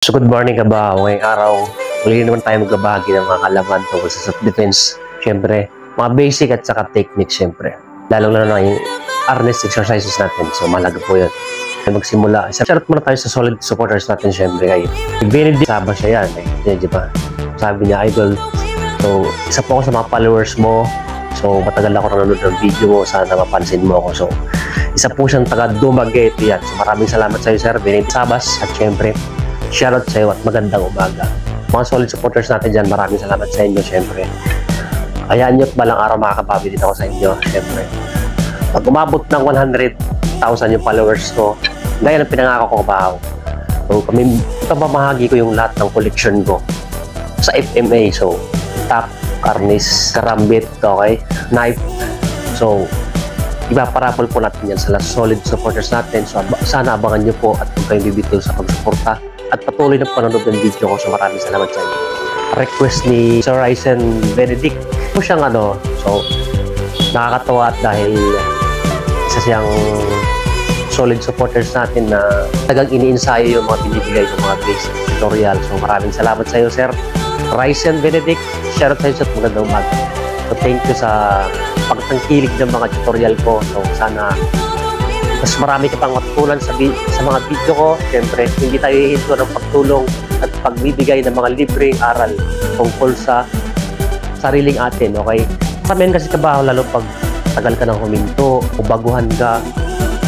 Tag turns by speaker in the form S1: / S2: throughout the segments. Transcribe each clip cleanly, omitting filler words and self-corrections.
S1: So good morning ka ba? Ngayong araw, muli naman tayo magbabahagi ng mga kalaman tungkol sa self-defense. Siyempre, mga basic at saka technique siyempre. Lalo na yung harness exercises natin. So mahalaga po yun. Magsimula. Shout muna tayo sa solid supporters natin siyempre. Kay Benedict, saba siya yan. Di ba? Sabi niya, idol. So, isa po ako sa mga followers mo. So, matagal ako nanonood ng video mo. Sana mapansin mo ako. So, isa po siyang taga Dumaguete yan. So, maraming salamat sa iyo, Sir Benedict Sabas. At siyempre, shoutout sa iyo at magandang umaga. Mga solid supporters natin dyan, maraming salamat sa inyo, syempre. Hayaan nyo at balang araw makakabawi din ako sa inyo, syempre. Pag umabot ng 100,000 yung followers ko, gaya ng pinangako ko ba? So, pamamahagi ko yung lahat ng collection ko sa FMA. So, top, karnis, karambit, okay, knife. So, ipaparapol po natin yan sa solid supporters natin. So, sana abangan nyo po at huwag kayong bibitaw sa pagsuporta at patuloy na panonood ng video ko. So maraming salamat sa inyo. Request ni Sir Ryzen Benedict po siyang so nakakatawa dahil isa siyang solid supporters natin na tagang iniinsayo yung mga binibigay ng mga basic tutorial. So maraming salamat sa iyo, Sir Ryzen Benedict. Shoutout sa iyo at magandang umaga. So thank you sa pagtangkilig ng mga tutorial ko. So sana mas marami ka pang matutunan sa mga video ko. Siyempre, hindi tayo hihinto ng pagtulong at pagbibigay ng mga libreng aral tungkol sa sariling atin, okay? Karamihan kasi kabaho, lalo pag tagal ka ng huminto o baguhan ka,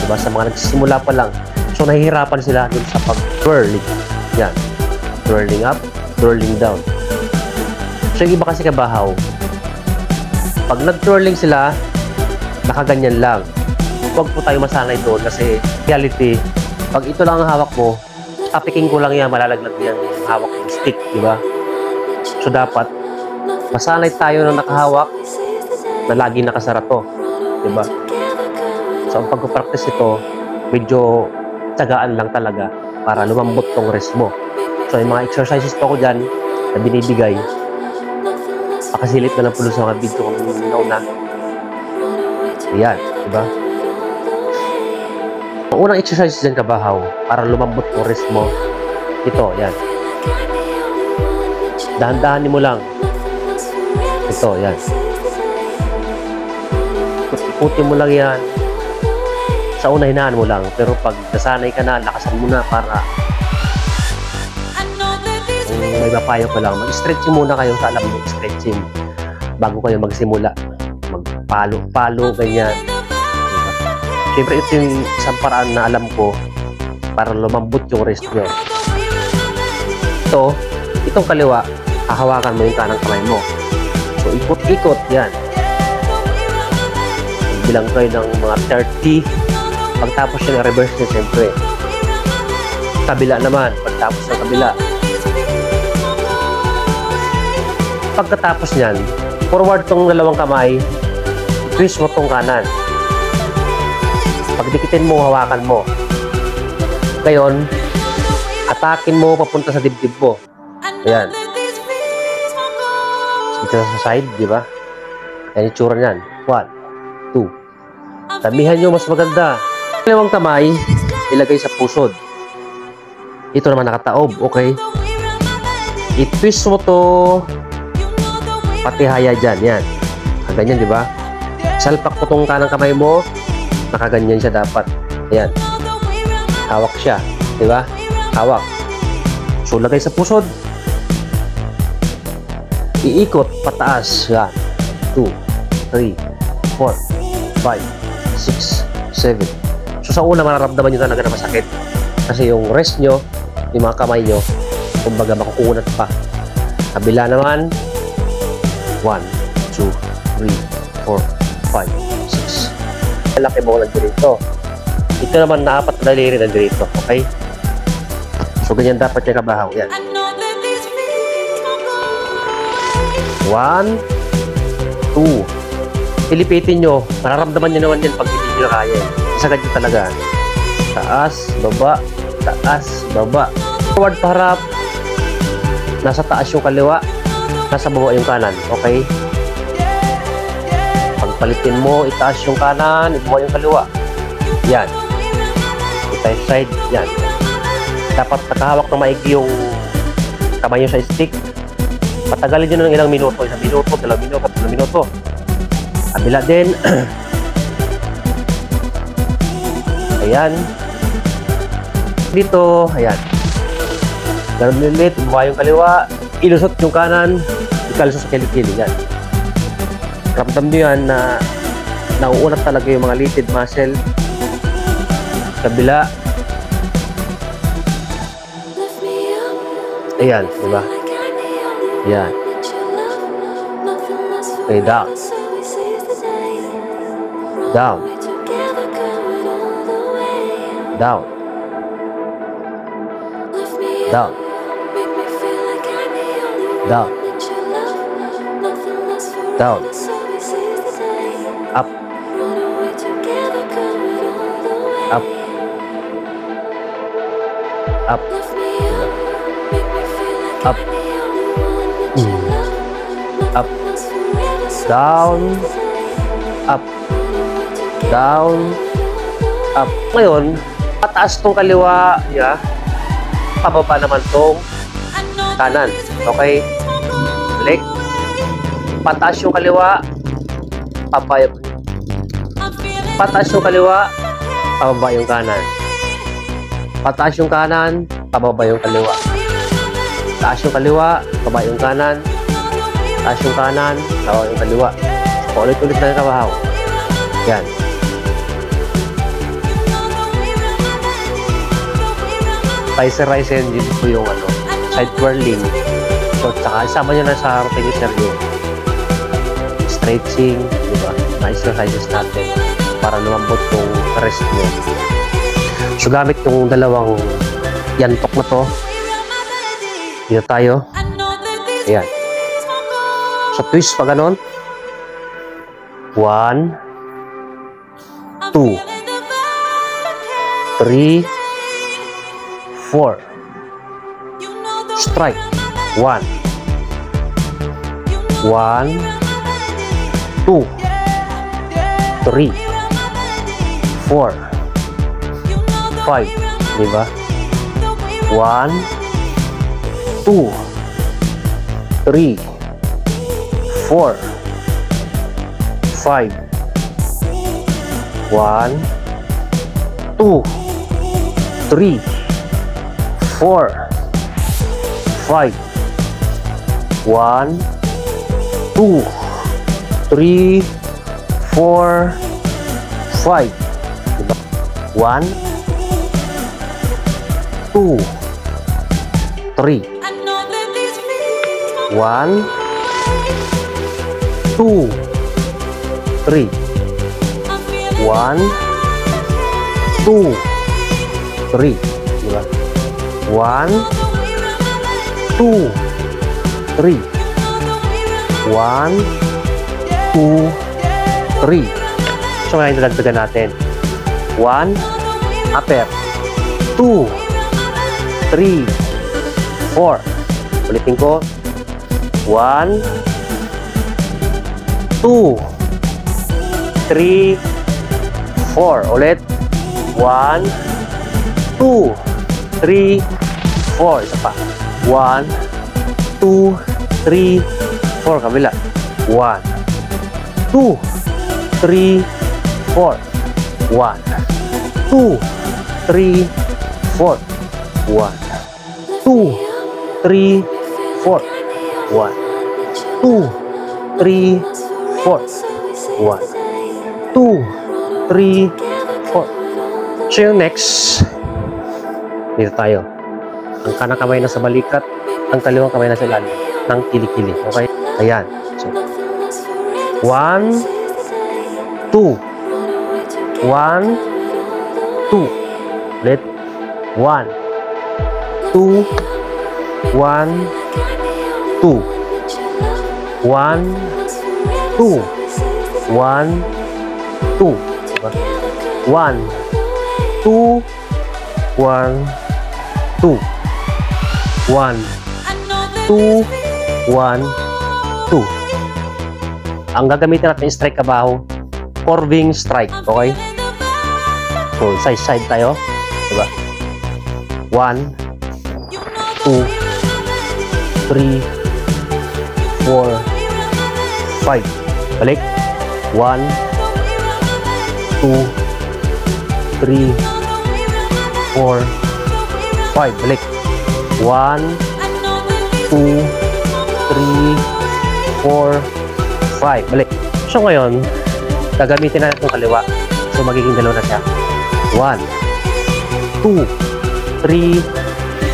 S1: diba, sa mga nagsisimula pa lang. So, nahihirapan sila dun sa pag-twirling. Yan. Twirling up, twirling down. So, yung iba kasi kabahaw, pag nag-twirling sila, nakaganyan lang. Huwag po tayo masanay doon kasi reality, pag ito lang ang hawak mo, tapiking ko lang yan, malalaglag yan yung hawak ng stick, di ba? So dapat, masanay tayo na nakahawak na lagi nakasara to, di ba? So ang pagpapractice ito, medyo tsagaan lang talaga para lumambot tong wrist mo. So yung mga exercises po ko dyan na binibigay, pakasilip na lang po sa mga video kong nauna. Yan, di ba? Ang unang exercise dyan kabahaw para lumambot yung wrist mo, ito, yan. Dahan-dahanin mo lang. Ito, yan. Ikutin mo lang yan. Sa una, hinaan mo lang. Pero pag nasanay ka na, lakasan mo na para may mapayo ka lang. Mag-stretching muna kayo sa alam mo, stretching. Bago kayo magsimula. Magpalo-palo, ganyan. Siyempre, ito yung isang paraan na alam ko para lumambot yung wrist nyo. Itong kaliwa, hahawakan mo yung kanang kamay mo. So, ikot-ikot, yan. Bilang kayo ng mga 30. Pagtapos yun, reverse nyo, siyempre. Kabila naman, pagtapos ng kabila. Pagkatapos nyan, forward tong dalawang kamay, twist mo tong kanan. Pagdikitin mo, hawakan mo. Ngayon, atakin mo papunta sa dibdib mo. Ayan. Dito sa side, di ba? Ayan yung tsura niyan. 1, 2. Tabihan nyo, mas maganda. Dalawang kamay, ilagay sa pusod. Ito naman nakataob, okay? I-twist mo to pati haya dyan, yan. Ganyan, di ba? Salpak mo tong kanang kamay mo. Nakaganyan siya dapat. Ayan. Hawak siya. Diba? Hawak. So, lagay sa pusod. Iikot pataas. Yan. 2, 3, 4, 5, 6, 7. So, sa una, mararamdaman nyo talaga na masakit. Kasi yung wrist nyo, yung mga kamay nyo, kumbaga makukunat pa. Kabila naman. 1, 2, 3, 4, 5, 6. Laki mo lang dito. Ito naman na apat na daliri na dito. Okay? So, ganyan dapat yung kabahaw. Yan. 1, 2. Pilipitin nyo. Mararamdaman nyo naman yan pag hindi nyo kaya. Isagad nyo talaga. Taas, baba, taas, baba. Forward pa harap. Nasa taas yung kaliwa. Nasa baba yung kanan. Okay? Palitin mo, itaas yung kanan, ibuha yung kaliwa. Yan. Itaas side, yan. Dapat nakahawak ng maigi yung kamay nyo sa stick. Patagalin nyo ng ilang minuto. 1 minuto, 2 minuto, 3 minuto. Kabila din. Ayan. Dito, ayan. Ganun ulit, buha yung kaliwa. Ilusot yung kanan. Ikalusot sa kilikili. Yan. Ramdam nyo yan na nauunat talaga yung mga litid muscle. Kabila. Ayan, diba? Ayan. Okay, down. Down. Down. Down. Down. Down. Up. Up. Up. Up. Up. Down. Up. Down. Up. Ngayon, pataas tong kaliwa, yeah. Pababa naman tong kanan. Okay? Balik. Pataas yung kaliwa, pababa. Pataas yung kaliwa, pababa yung kanan. Pataas yung kanan, pababa yung kaliwa. Taas yung kaliwa, pababa yung kanan. Taas yung kanan, pababa yung kaliwa. Paulit-ulit na yung kabahaw. Yan. Riser engine po yung side twirling. So, saka isama nyo na sa routine yung stretching, di ba? Ma-exercises natin para lumambot yung rest nyo. So, gamit yung dalawang yantok na to. Dito tayo. Ayan. So, twist pa ganon. 1, 2, 3, 4. Strike. 1. 1, 2, 3, 4, 5. Diba? 1, 2, 3, 4, 5. 1, 2, 3, 4, 5. 1, 2, 3, 4, 5. Diba? 1, 2, 3. 1, 2, 3. 1, 2, 3. Diba? 1, 2, 3. 1, 2, 3. So ngayon nadagdagan natin. 1, upper. 2, 3, 4. Ulitin ko. 1, 2, 3, 4. Ulit. 1, 2, 3, 4. Isa pa. 1, 2, 3, 4. Kabila. 1, 2, 3, 4. 1, 2, 3, 4. 1, 2, 3, 4. 1, 2, 3, 4. 1, 2, 3, 4. So yung next, dito tayo. Ang kanang kamay na sa balikat, ang kaliwang kamay na sa ilalim ng kilikili. Okay? Ayan. So, 1, 2. 1, 2. Ulit. 1, 2, 1, 2. 1, 2. 1, 2. 1, 2, 1, 2. 1, 2, 1, 2. Ang gagamitin natin yung strike kabaho, curving strike, okay? So, side tayo, diba? 1, 2, 3, 4, 5. Balik. 1, 2, 3, 4, 5. Balik. 1, 2, 3, 4, 5. Balik. So ngayon, gagamitin natin itong kaliwa. So magiging dalawa na siya. 1, 2, 3,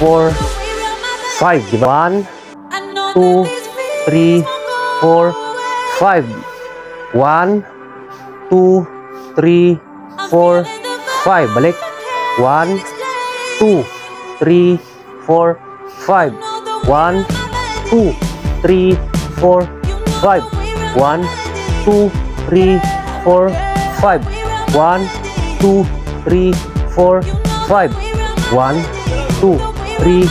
S1: 4, 5. Diba? 1, 2, 3, 4, 5. 1, 2, 3, 4, 5. Balik. 1, 2, 3, 4, 5. 1, 2, 3, 4, 5. 1, 2, 3, 4, 5. 1, 2, 3, 4, 5. 1, 2, 3,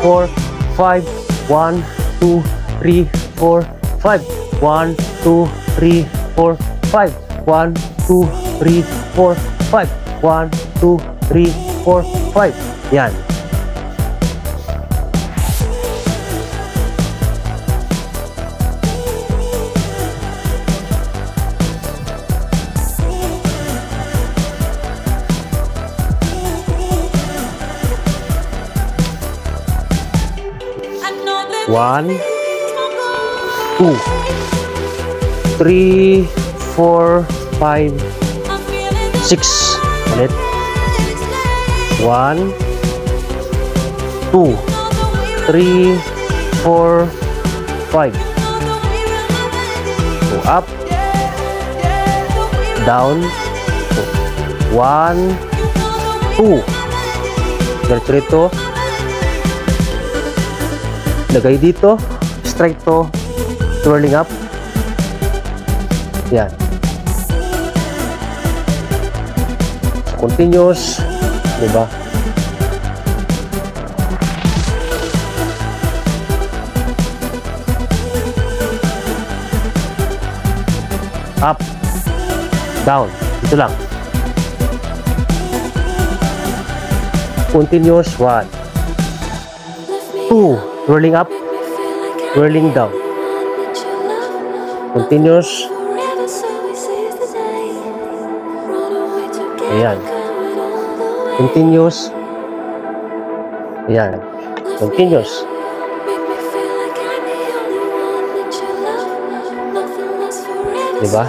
S1: 4, 5. 1, 2, 3, 4, 5. 1, 2, 3, 4, 5. 1, 2, 3, 4, 5. 1, 2, 3, 4, 5. Yan. One, 2, 3, 4, 5, 6. Ulit. 1, 2, 3, 4, 5. Go up, down. 1, 2. Diretso. Lagay dito, straight to, twirling up. Yan. So, continuous, diba? Up, down, dito lang. Continuous, 1, 2, twirling up, twirling down. Continuous. Ayan. Continuous. Ayan. Continuous. Diba?